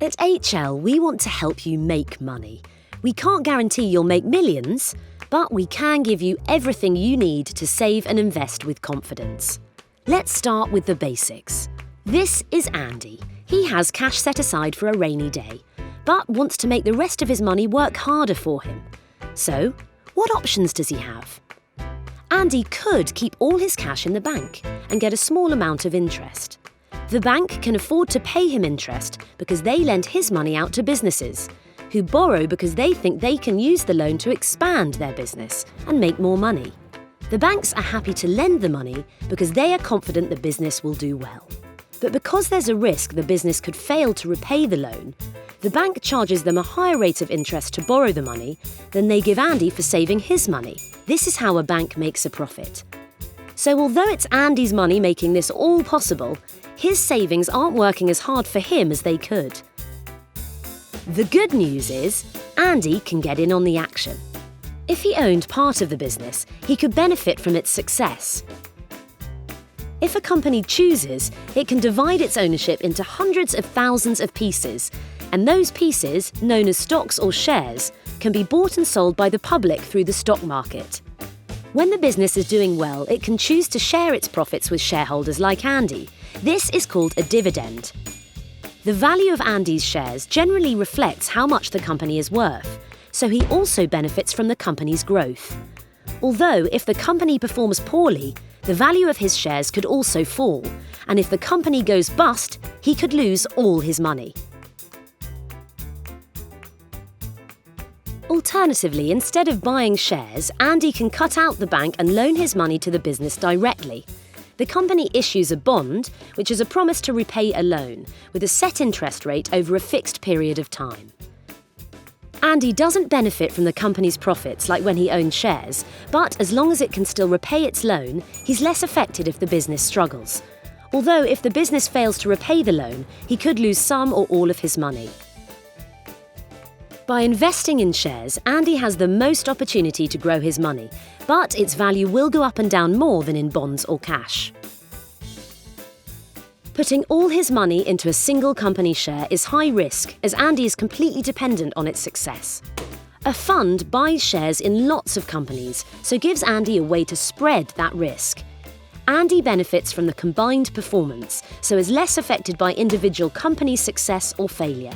At HL, we want to help you make money. We can't guarantee you'll make millions, but we can give you everything you need to save and invest with confidence. Let's start with the basics. This is Andy. He has cash set aside for a rainy day, but wants to make the rest of his money work harder for him. So, what options does he have? Andy could keep all his cash in the bank and get a small amount of interest. The bank can afford to pay him interest because they lend his money out to businesses, who borrow because they think they can use the loan to expand their business and make more money. The banks are happy to lend the money because they are confident the business will do well. But because there's a risk the business could fail to repay the loan, the bank charges them a higher rate of interest to borrow the money than they give Andy for saving his money. This is how a bank makes a profit. So although it's Andy's money making this all possible, his savings aren't working as hard for him as they could. The good news is, Andy can get in on the action. If he owned part of the business, he could benefit from its success. If a company chooses, it can divide its ownership into hundreds of thousands of pieces, and those pieces, known as stocks or shares, can be bought and sold by the public through the stock market. When the business is doing well, it can choose to share its profits with shareholders like Andy. This is called a dividend. The value of Andy's shares generally reflects how much the company is worth, so he also benefits from the company's growth. Although, if the company performs poorly, the value of his shares could also fall, and if the company goes bust, he could lose all his money. Alternatively, instead of buying shares, Andy can cut out the bank and loan his money to the business directly. The company issues a bond, which is a promise to repay a loan, with a set interest rate over a fixed period of time. Andy doesn't benefit from the company's profits like when he owns shares, but as long as it can still repay its loan, he's less affected if the business struggles. Although if the business fails to repay the loan, he could lose some or all of his money. By investing in shares, Andy has the most opportunity to grow his money, but its value will go up and down more than in bonds or cash. Putting all his money into a single company share is high risk, as Andy is completely dependent on its success. A fund buys shares in lots of companies, so gives Andy a way to spread that risk. Andy benefits from the combined performance, so is less affected by individual company success or failure.